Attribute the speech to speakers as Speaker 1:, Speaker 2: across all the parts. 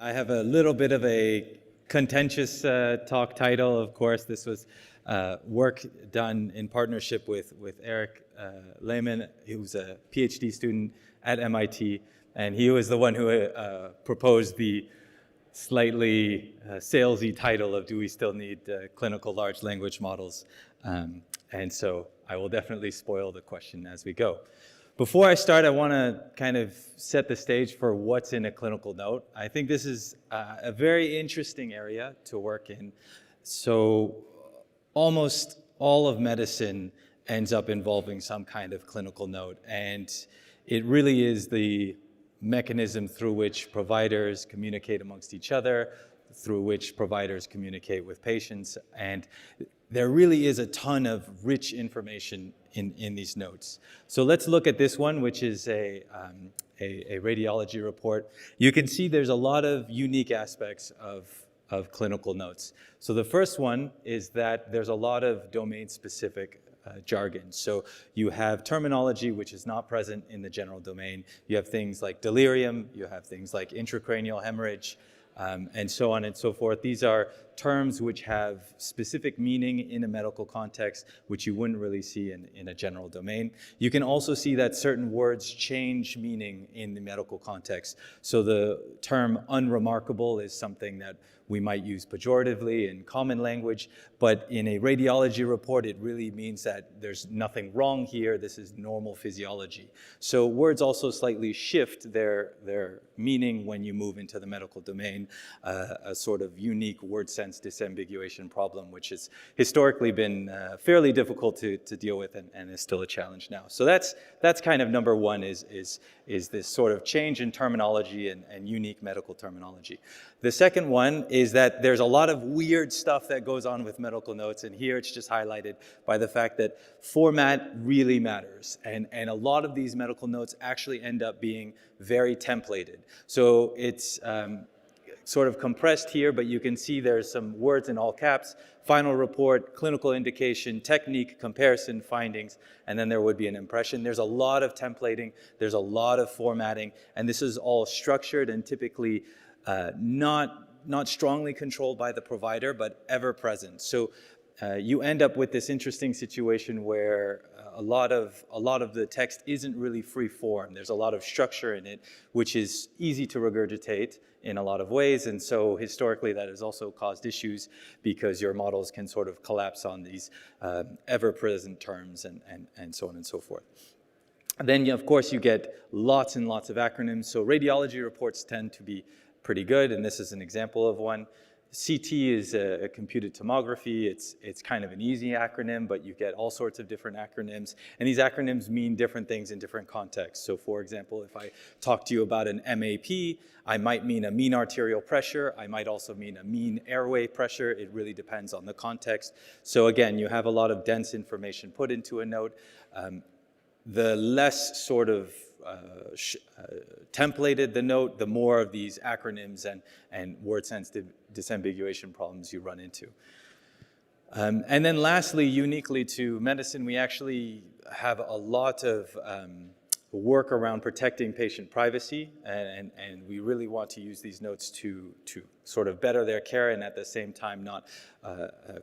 Speaker 1: I have a little bit of a contentious talk title. Of course, this was work done in partnership with Eric Lehman, who's a PhD student at MIT, and he was the one who proposed the slightly salesy title of "Do we still need clinical large language models?" And so I will definitely spoil the question as we go. Before I start, I want to kind of set the stage for what's in a clinical note. I think this is a very interesting area to work in. So almost all of medicine ends up involving some kind of clinical note, and it really is the mechanism through which providers communicate amongst each other, through which providers communicate with patients, and there really is a ton of rich information in these notes. So let's look at this one, which is a radiology report. You can see there's a lot of unique aspects of clinical notes. So the first one is that there's a lot of domain-specific jargon. So you have terminology which is not present in the general domain. You have things like delirium, you have things like intracranial hemorrhage, and so on and so forth. These are terms which have specific meaning in a medical context, which you wouldn't really see in a general domain. You can also see that certain words change meaning in the medical context. So the term unremarkable is something that we might use pejoratively in common language, but in a radiology report, it really means that there's nothing wrong here, this is normal physiology. So words also slightly shift their meaning when you move into the medical domain, a sort of unique word sense disambiguation problem, which has historically been fairly difficult to deal with and is still a challenge now. So that's kind of number one, is this sort of change in terminology and unique medical terminology. The second one is that there's a lot of weird stuff that goes on with medical notes, and here it's just highlighted by the fact that format really matters, and a lot of these medical notes actually end up being very templated. So it's sort of compressed here, but you can see there's some words in all caps: final report, clinical indication, technique, comparison, findings, and then there would be an impression. There's a lot of templating, there's a lot of formatting, and this is all structured and typically not strongly controlled by the provider, but ever present. So you end up with this interesting situation where a lot of the text isn't really free form. There's a lot of structure in it, which is easy to regurgitate in a lot of ways, and so historically that has also caused issues because your models can sort of collapse on these ever-present terms and so on and so forth. And then, of course, you get lots and lots of acronyms. So radiology reports tend to be pretty good, and this is an example of one. CT is a computed tomography. It's kind of an easy acronym, but you get all sorts of different acronyms, and these acronyms mean different things in different contexts. So for example, if I talk to you about an MAP, I might mean a mean arterial pressure. I might also mean a mean airway pressure. It really depends on the context. So again, you have a lot of dense information put into a note. The less sort of templated the note, the more of these acronyms and word-sensitive disambiguation problems you run into. And then lastly, uniquely to medicine, we actually have a lot of work around protecting patient privacy, and we really want to use these notes to sort of better their care and at the same time not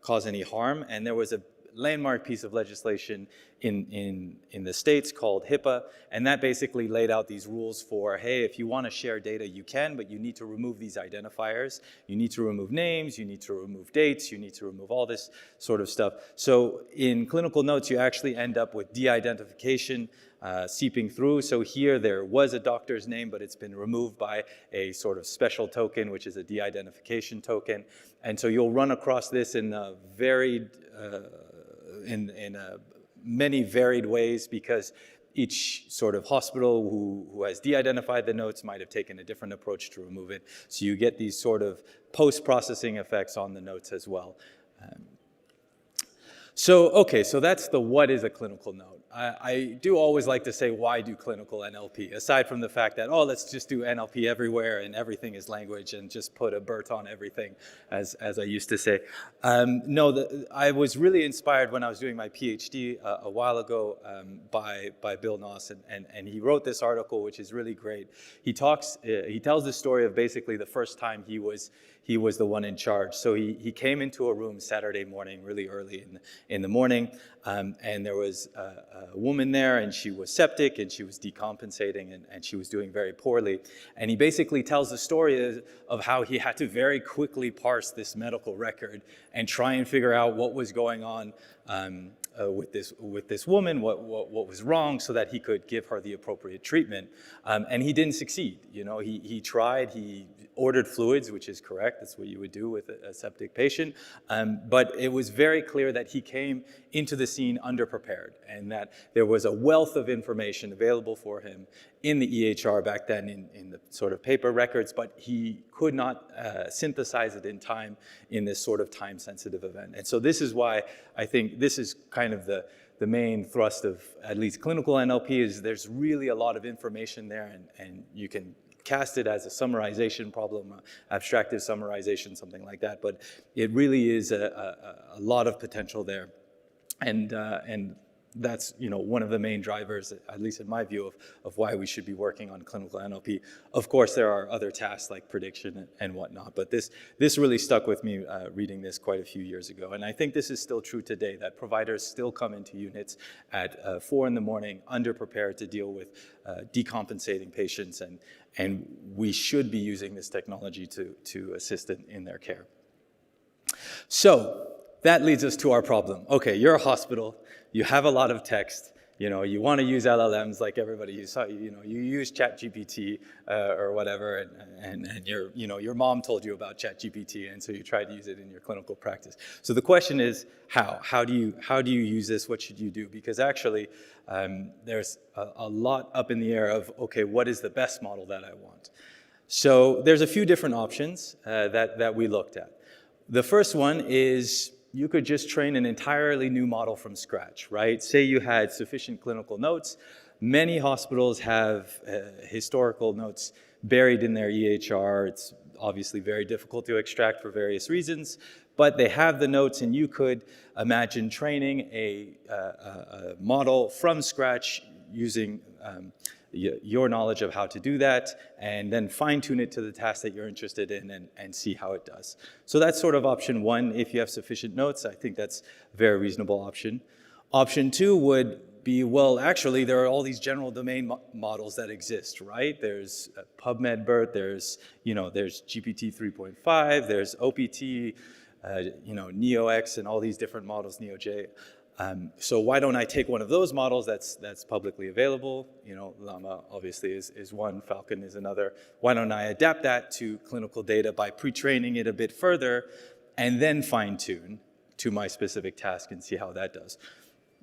Speaker 1: cause any harm. And there was a landmark piece of legislation in the States called HIPAA, and that basically laid out these rules for, hey, if you want to share data, you can, but you need to remove these identifiers. You need to remove names, you need to remove dates, you need to remove all this sort of stuff. So in clinical notes, you actually end up with de-identification seeping through. So here there was a doctor's name, but it's been removed by a sort of special token, which is a de-identification token. And so you'll run across this in many varied ways, because each sort of hospital who has de-identified the notes might have taken a different approach to remove it. So you get these sort of post-processing effects on the notes as well. So that's the what is a clinical note. I do always like to say, why do clinical NLP? Aside from the fact that, oh, let's just do NLP everywhere and everything is language and just put a BERT on everything, as I used to say. No, I was really inspired when I was doing my PhD a while ago by Bill Noss, and he wrote this article, which is really great. He tells the story of basically the first time he was the one in charge. So he came into a room Saturday morning, really early in the morning, and there was a woman there, and she was septic, and she was decompensating, and she was doing very poorly. And he basically tells the story of how he had to very quickly parse this medical record and try and figure out what was going on with this woman, what was wrong, so that he could give her the appropriate treatment. And he didn't succeed. You know, he tried. He ordered fluids, which is correct. That's what you would do with a septic patient. But it was very clear that he came into the scene underprepared, and that there was a wealth of information available for him in the EHR back then in the sort of paper records, but he could not synthesize it in time in this sort of time-sensitive event. And so this is why I think this is kind of the main thrust of at least clinical NLP, is there's really a lot of information there, and you can cast it as a summarization problem, abstractive summarization, something like that, but it really is a lot of potential there. And that's, you know, one of the main drivers, at least in my view, of why we should be working on clinical NLP. Of course, there are other tasks like prediction and whatnot, but this really stuck with me reading this quite a few years ago. And I think this is still true today, that providers still come into units at 4 in the morning, underprepared to deal with decompensating patients, and we should be using this technology to assist in their care. So that leads us to our problem. Okay, you're a hospital, you have a lot of text, you know, you want to use LLMs like everybody. You use ChatGPT or whatever, and your mom told you about ChatGPT, and so you try to use it in your clinical practice. So the question is, how do you use this? What should you do? Because actually, there's a lot up in the air of, okay, what is the best model that I want? So there's a few different options that we looked at. The first one is, you could just train an entirely new model from scratch, right? Say you had sufficient clinical notes. Many hospitals have historical notes buried in their EHR. It's obviously very difficult to extract for various reasons, but they have the notes, and you could imagine training a model from scratch using your knowledge of how to do that, and then fine-tune it to the task that you're interested in and see how it does. So that's sort of option one. If you have sufficient notes, I think that's a very reasonable option. Option two would be, well, actually, there are all these general domain models that exist, right? There's PubMed BERT, there's GPT 3.5, there's OPT, NeoX, and all these different models, NeoJ. So why don't I take one of those models that's publicly available? You know, Llama obviously is one, Falcon is another. Why don't I adapt that to clinical data by pre-training it a bit further and then fine-tune to my specific task and see how that does?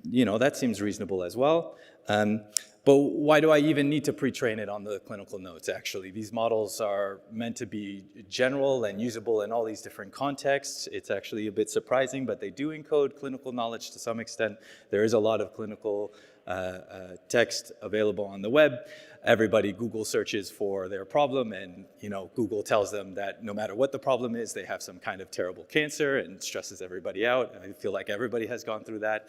Speaker 1: You know, that seems reasonable as well. But why do I even need to pre-train it on the clinical notes, actually? These models are meant to be general and usable in all these different contexts. It's actually a bit surprising, but they do encode clinical knowledge to some extent. There is a lot of clinical text available on the web. Everybody Google searches for their problem, and Google tells them that no matter what the problem is, they have some kind of terrible cancer, and stresses everybody out. I feel like everybody has gone through that.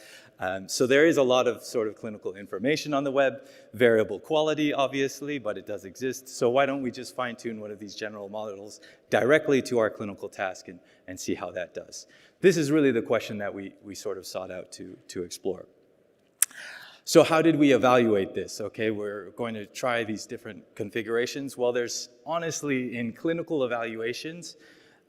Speaker 1: So there is a lot of sort of clinical information on the web, variable quality obviously, but it does exist. So why don't we just fine-tune one of these general models directly to our clinical task and see how that does? This is really the question that we sort of sought out to explore. So how did we evaluate this? Okay, we're going to try these different configurations. Well, there's honestly, in clinical evaluations,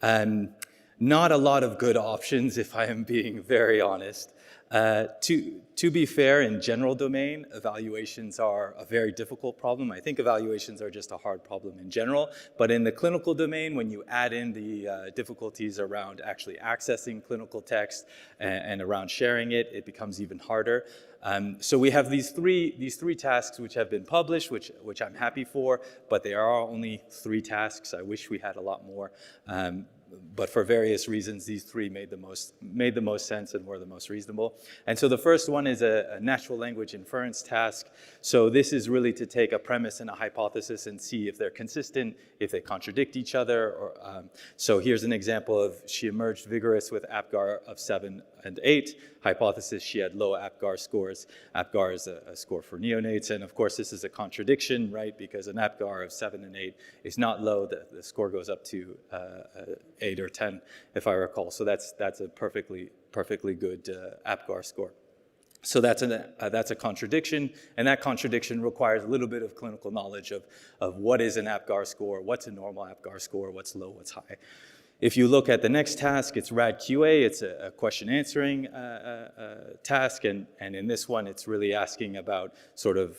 Speaker 1: not a lot of good options, if I am being very honest. To be fair, in general domain, evaluations are a very difficult problem. I think evaluations are just a hard problem in general, but in the clinical domain, when you add in the difficulties around actually accessing clinical text and around sharing it, it becomes even harder. So we have these three tasks which have been published, which I'm happy for, but they are only 3 tasks. I wish we had a lot more. but for various reasons, these three made the most sense and were the most reasonable. And so the first one is a natural language inference task. So this is really to take a premise and a hypothesis and see if they're consistent, if they contradict each other. So here's an example of she emerged vigorous with APGAR of 7 and 8. Hypothesis, she had low APGAR scores. APGAR is a score for neonates, and of course this is a contradiction, right? Because an APGAR of 7 and 8 is not low. The score goes up to 8 or 10, if I recall. So that's a perfectly good APGAR score. So that's a contradiction, and that contradiction requires a little bit of clinical knowledge of what is an APGAR score, what's a normal APGAR score, what's low, what's high. If you look at the next task, it's RAD-QA. It's a question answering task, and in this one, it's really asking about sort of,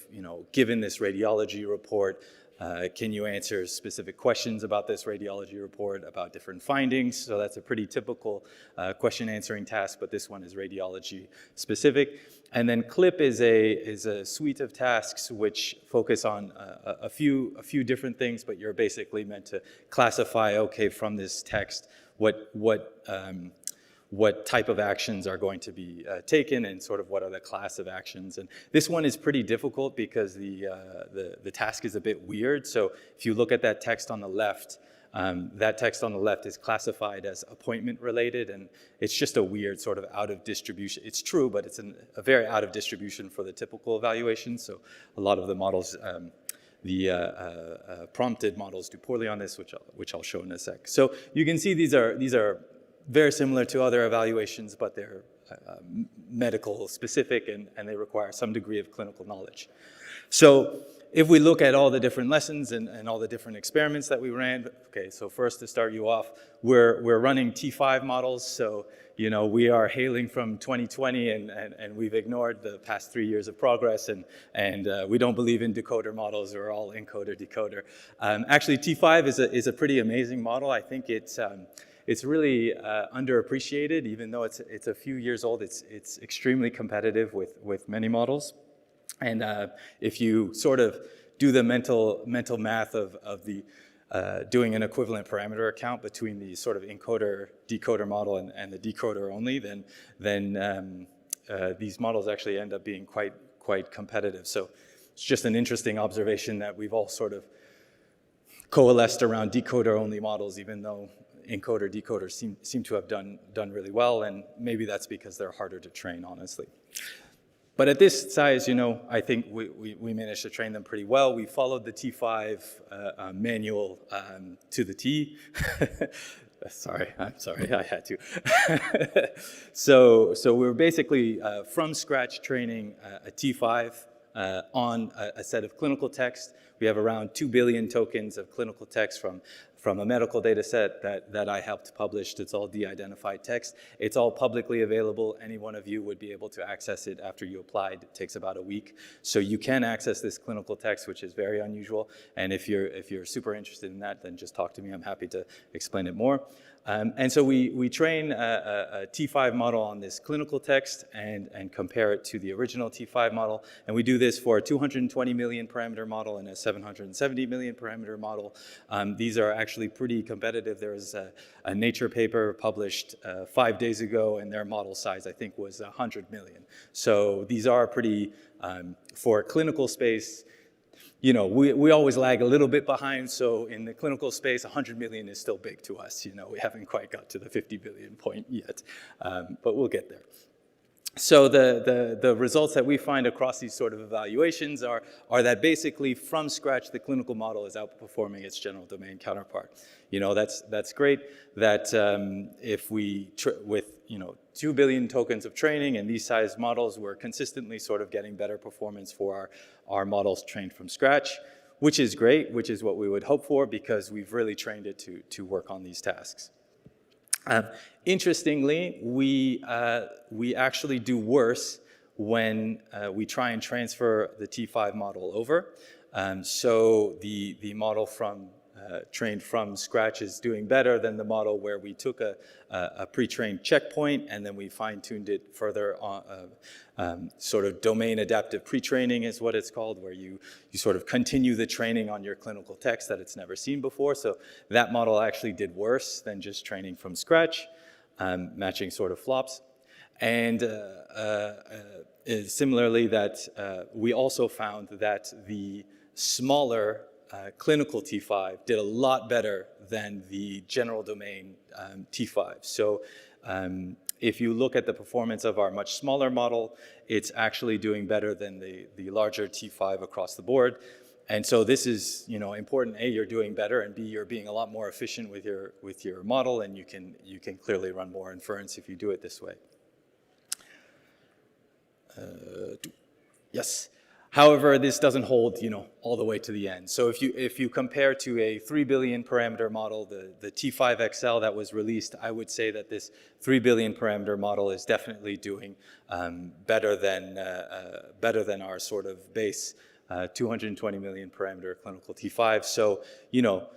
Speaker 1: given this radiology report, can you answer specific questions about this radiology report, about different findings? So that's a pretty typical question answering task, but this one is radiology specific. And then CLIP is a suite of tasks which focus on a few different things, but you're basically meant to classify, okay, from this text, what type of actions are going to be taken and sort of what are the class of actions. And this one is pretty difficult because the task is a bit weird. So if you look at that text on the left, that text on the left is classified as appointment related, and it's just a weird sort of out of distribution. It's true, but it's a very out of distribution for the typical evaluation. So a lot of the models, prompted models do poorly on this, which I'll show in a sec. So you can see these are very similar to other evaluations, but they're medical specific and they require some degree of clinical knowledge. So if we look at all the different lessons and all the different experiments that we ran, okay, so first to start you off, we're running T5 models. So, we are hailing from 2020 and we've ignored the past 3 years of progress and we don't believe in decoder models. We're all encoder decoder. Actually, T5 is a pretty amazing model. I think it's really underappreciated, even though it's a few years old. It's extremely competitive with many models. And if you sort of do the mental math of the doing an equivalent parameter account between the sort of encoder-decoder model and the decoder only, then these models actually end up being quite competitive. So it's just an interesting observation that we've all sort of coalesced around decoder-only models, even though encoder-decoders seem to have done really well, and maybe that's because they're harder to train, honestly. But at this size, I think we managed to train them pretty well. We followed the T5 manual to the T. I'm sorry, I had to. So we're basically from scratch training a T5 on a set of clinical text. We have around 2 billion tokens of clinical text from a medical data set that I helped publish. It's all de-identified text. It's all publicly available. Any one of you would be able to access it after you applied. It takes about a week. So you can access this clinical text, which is very unusual. And if you're super interested in that, then just talk to me. I'm happy to explain it more. And so we train a T5 model on this clinical text and compare it to the original T5 model. And we do this for a 220 million parameter model and a 770 million parameter model. These are actually pretty competitive. There was a Nature paper published 5 days ago, and their model size, I think, was 100 million. So these are pretty, for clinical space, we always lag a little bit behind, so in the clinical space, 100 million is still big to us. We haven't quite got to the 50 billion point yet, but we'll get there. So the results that we find across these sort of evaluations are that basically from scratch, the clinical model is outperforming its general domain counterpart. That's great. That if we, with 2 billion tokens of training and these size models, we're consistently sort of getting better performance for our models trained from scratch, which is great, which is what we would hope for because we've really trained it to work on these tasks. Interestingly, we actually do worse when we try and transfer the T5 model over. So the model from trained from scratch is doing better than the model where we took a pre-trained checkpoint and then we fine-tuned it further on. Sort of domain adaptive pre-training is what it's called, where you sort of continue the training on your clinical text that it's never seen before. So that model actually did worse than just training from scratch, matching sort of flops. And similarly, that we also found that the smaller clinical T5 did a lot better than the general domain T5. So if you look at the performance of our much smaller model, it's actually doing better than the larger T5 across the board. And so this is, important. A, you're doing better, and B, you're being a lot more efficient with your model, and you can clearly run more inference if you do it this way. Yes. However, this doesn't hold, all the way to the end. So if you compare to a 3 billion parameter model, the T5XL that was released, I would say that this 3 billion parameter model is definitely doing better than our sort of base 220 million parameter clinical T5. So,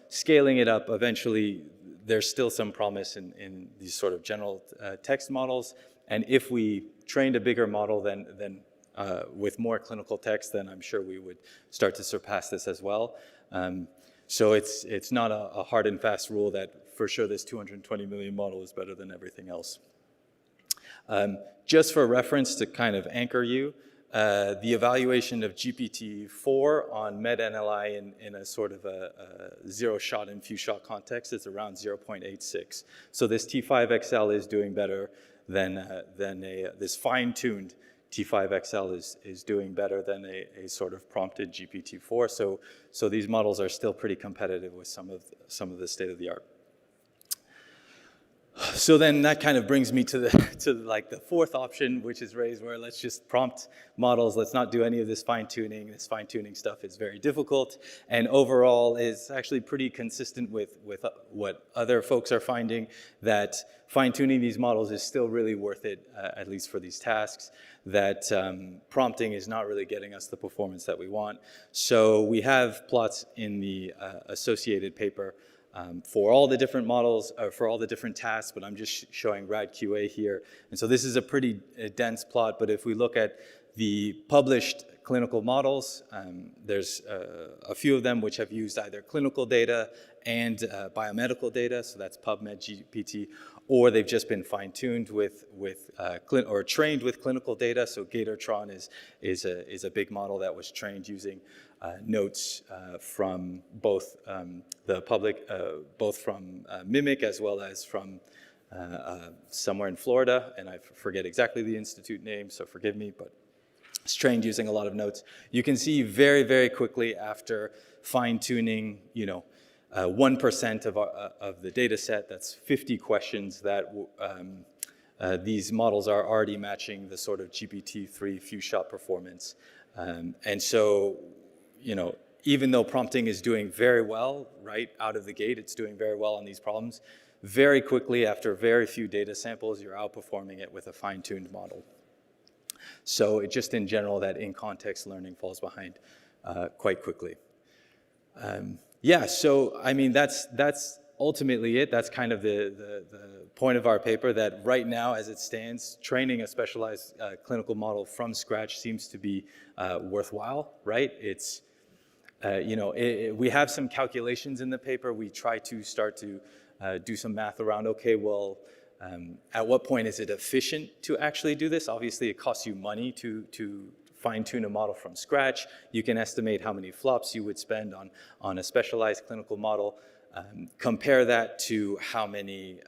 Speaker 1: scaling it up, eventually there's still some promise in these sort of general text models. And if we trained a bigger model than with more clinical text, then I'm sure we would start to surpass this as well. So it's not a hard and fast rule that for sure this 220 million model is better than everything else. Just for reference to kind of anchor you, the evaluation of GPT-4 on MedNLI in a sort of a zero-shot and few-shot context is around 0.86. So this T5XL is doing better than this fine-tuned T5XL is doing better than a sort of prompted GPT-4. So these models are still pretty competitive with some of the state-of-the-art. So then that kind of brings me to the fourth option, which is raised, where let's just prompt models. Let's not do any of this fine-tuning. This fine-tuning stuff is very difficult, and overall is actually pretty consistent with what other folks are finding, that fine-tuning these models is still really worth it, at least for these tasks, that prompting is not really getting us the performance that we want. So we have plots in the associated paper for all the different models, for all the different tasks, but I'm just showing RADQA here. And so this is a pretty dense plot, but if we look at the published clinical models, there's a few of them which have used either clinical data and biomedical data, so that's PubMed GPT, or they've just been fine-tuned or trained with clinical data. So Gatortron is a big model that was trained using notes from both the public, both from Mimic as well as from somewhere in Florida, and I forget exactly the institute name, so forgive me, but it's trained using a lot of notes. You can see very, very quickly after fine-tuning, 1% of the data set, that's 50 questions, that these models are already matching the sort of GPT-3 few-shot performance. And so, even though prompting is doing very well right out of the gate, it's doing very well on these problems, very quickly after very few data samples, you're outperforming it with a fine-tuned model. So it just in general, that in-context learning falls behind quite quickly. Yeah, so I mean, that's ultimately it. That's kind of the point of our paper, that right now as it stands, training a specialized clinical model from scratch seems to be worthwhile, right? It's, we have some calculations in the paper. We try to start to do some math around, okay, well, at what point is it efficient to actually do this? Obviously, it costs you money to fine-tune a model from scratch. You can estimate how many flops you would spend on a specialized clinical model. Compare that to how many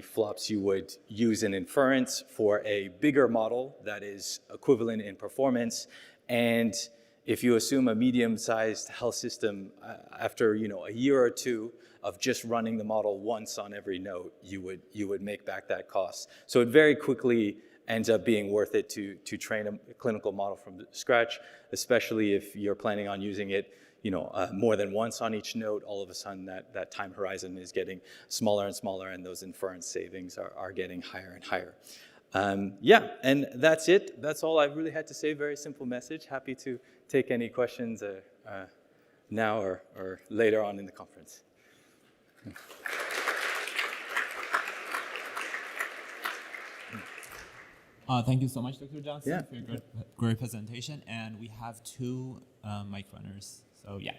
Speaker 1: flops you would use in inference for a bigger model that is equivalent in performance. And if you assume a medium-sized health system, after a year or two of just running the model once on every note, you would make back that cost. So it very quickly ends up being worth it to train a clinical model from scratch, especially if you're planning on using it more than once on each note. All of a sudden that time horizon is getting smaller and smaller, and those inference savings are getting higher and higher. Yeah, and that's it. That's all I really had to say. Very simple message. Happy to take any questions. now or later on in the conference.
Speaker 2: Thank you so much, Dr. Johnson,
Speaker 1: Yeah.
Speaker 2: for your great presentation. And we have two mic runners. So yeah.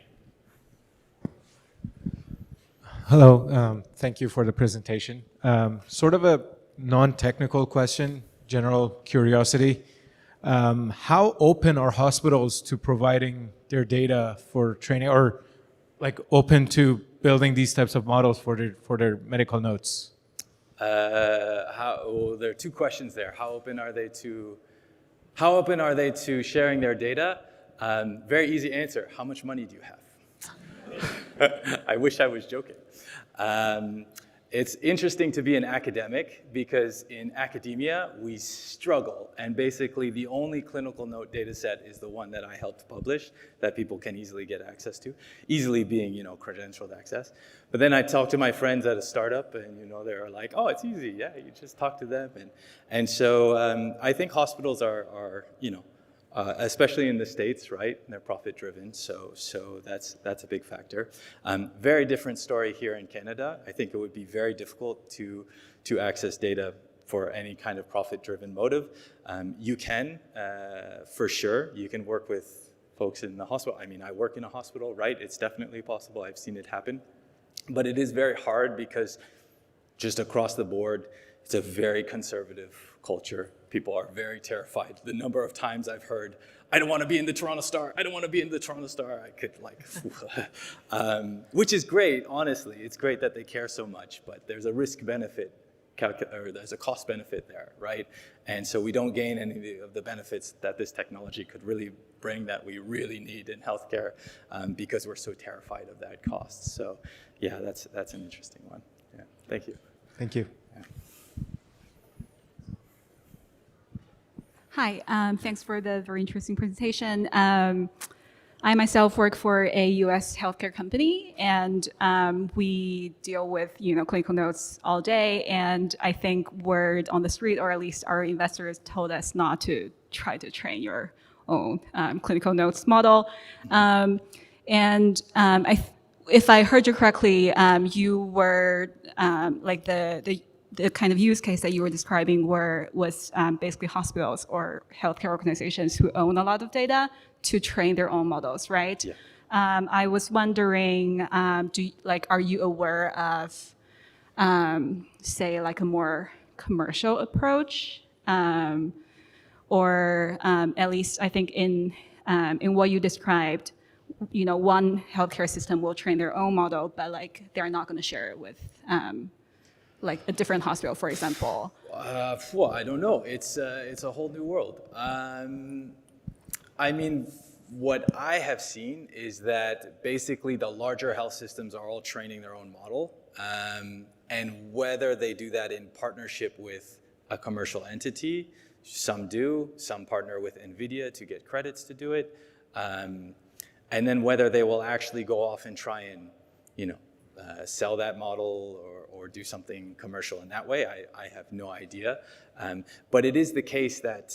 Speaker 3: Hello, thank you for the presentation. Sort of a non-technical question, general curiosity. How open are hospitals to providing their data for training, or like open to building these types of models for their medical notes?
Speaker 1: Well, there are two questions there. How open are they to sharing their data? Very easy answer. How much money do you have? I wish I was joking. It's interesting to be an academic because in academia, we struggle. And basically, the only clinical note data set is the one that I helped publish that people can easily get access to, easily being, credentialed access. But then I talk to my friends at a startup and, they're like, oh, it's easy. Yeah, you just talk to them. And so I think hospitals are especially in the States, right? They're profit driven, so that's a big factor. Very different story here in Canada. I think it would be very difficult to access data for any kind of profit driven motive. You can, for sure, you can work with folks in the hospital. I mean, I work in a hospital, right? It's definitely possible. I've seen it happen. But it is very hard because just across the board, it's a very conservative culture. People are very terrified. The number of times I've heard, I don't want to be in the Toronto Star. I don't want to be in the Toronto Star. I could which is great, honestly. It's great that they care so much, but there's a risk-benefit, or there's a cost-benefit there, right? And so we don't gain any of the benefits that this technology could really bring that we really need in healthcare because we're so terrified of that cost. So yeah, that's an interesting one. Yeah, thank you.
Speaker 3: Thank you.
Speaker 4: Hi, thanks for the very interesting presentation. I myself work for a US healthcare company, and we deal with clinical notes all day. And I think word on the street, or at least our investors told us not to try to train your own clinical notes model. If I heard you correctly, you were like the kind of use case that you were describing was basically hospitals or healthcare organizations who own a lot of data to train their own models, right?
Speaker 1: Yeah.
Speaker 4: I was wondering, are you aware of, say, like a more commercial approach, or at least I think in what you described, one healthcare system will train their own model, but like they're not going to share it with. Like a different hospital, for example?
Speaker 1: Well, I don't know. It's a whole new world. I mean, what I have seen is that basically the larger health systems are all training their own model, and whether they do that in partnership with a commercial entity, some do, some partner with NVIDIA to get credits to do it, and then whether they will actually go off and try and, sell that model or do something commercial in that way, I have no idea. But it is the case that,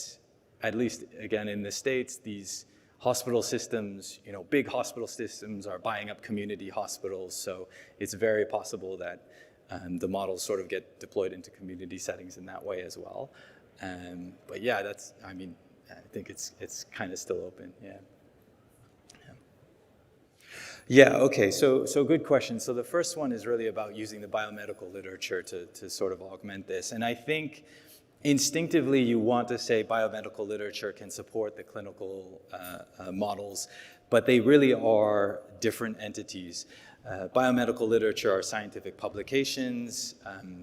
Speaker 1: at least again in the States, these hospital systems, big hospital systems are buying up community hospitals. So it's very possible that the models sort of get deployed into community settings in that way as well. But yeah, I think it's kind of still open, yeah. Yeah, okay, so good question. So the first one is really about using the biomedical literature to sort of augment this. And I think instinctively you want to say biomedical literature can support the clinical models, but they really are different entities. Biomedical literature are scientific publications.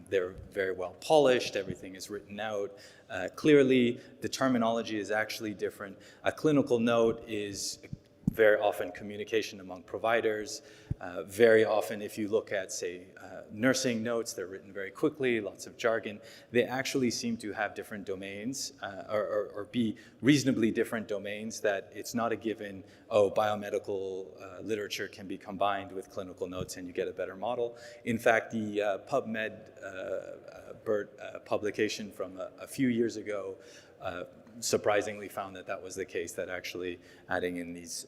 Speaker 1: They're very well polished. Everything is written out clearly. The terminology is actually different. A clinical note is very often communication among providers. Very often, if you look at, say, nursing notes, they're written very quickly, lots of jargon. They actually seem to have different domains or be reasonably different domains that it's not a given, biomedical literature can be combined with clinical notes and you get a better model. In fact, the PubMed BERT publication from a few years ago surprisingly found that was the case, that actually adding in these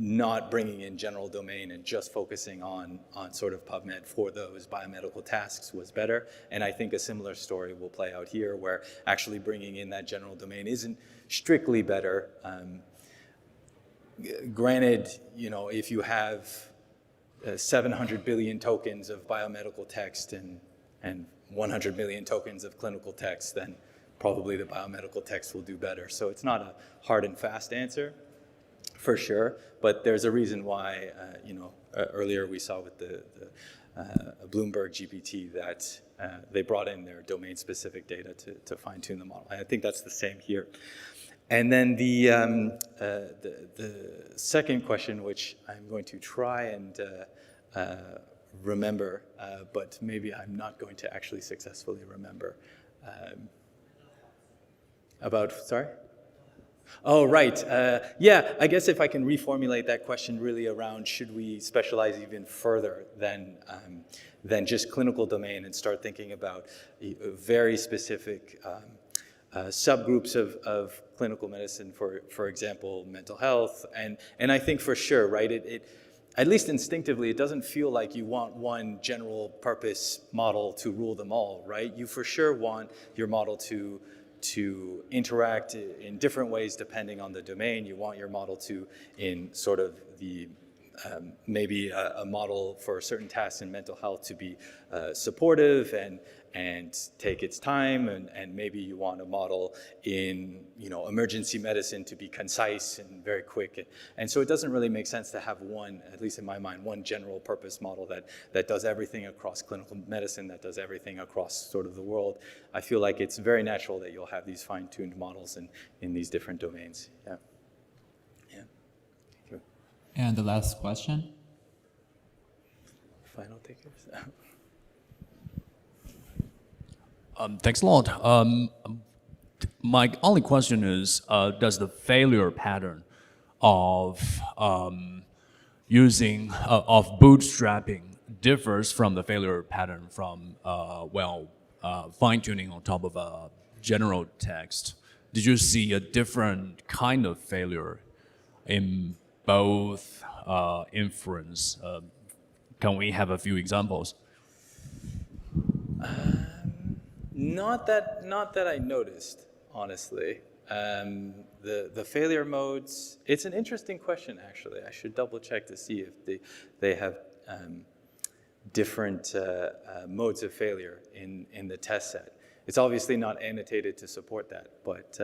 Speaker 1: not bringing in general domain and just focusing on sort of PubMed for those biomedical tasks was better. And I think a similar story will play out here, where actually bringing in that general domain isn't strictly better. Granted, if you have 700 billion tokens of biomedical text and 100 million tokens of clinical text, then probably the biomedical text will do better. So it's not a hard and fast answer, for sure, but there's a reason why, earlier we saw with the Bloomberg GPT that they brought in their domain-specific data to fine-tune the model. I think that's the same here. And then the second question, which I'm going to try and remember, but maybe I'm not going to actually successfully remember. Sorry? Oh, right. Yeah, I guess if I can reformulate that question really around, should we specialize even further than just clinical domain and start thinking about very specific subgroups of clinical medicine, for example, mental health. And I think for sure, right, it at least instinctively, it doesn't feel like you want one general purpose model to rule them all, right? You for sure want your model to interact in different ways depending on the domain. You want your model to, in sort of the maybe a model for certain tasks in mental health to be supportive and take its time, and maybe you want a model in emergency medicine to be concise and very quick, and so it doesn't really make sense to have one, at least in my mind, one general purpose model that does everything across clinical medicine, that does everything across sort of the world. I feel like it's very natural that you'll have these fine-tuned models in these different domains. Yeah. Thank you.
Speaker 2: And the last question.
Speaker 1: Final takers.
Speaker 5: Thanks a lot. My only question is, does the failure pattern of bootstrapping differs from the failure pattern from fine-tuning on top of a general text? Did you see a different kind of failure in both inference? Can we have a few examples?
Speaker 1: Not that I noticed, honestly. The failure modes, it's an interesting question, actually. I should double check to see if they have different modes of failure in the test set. It's obviously not annotated to support that, but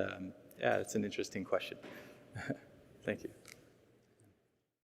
Speaker 1: yeah, it's an interesting question. Thank you.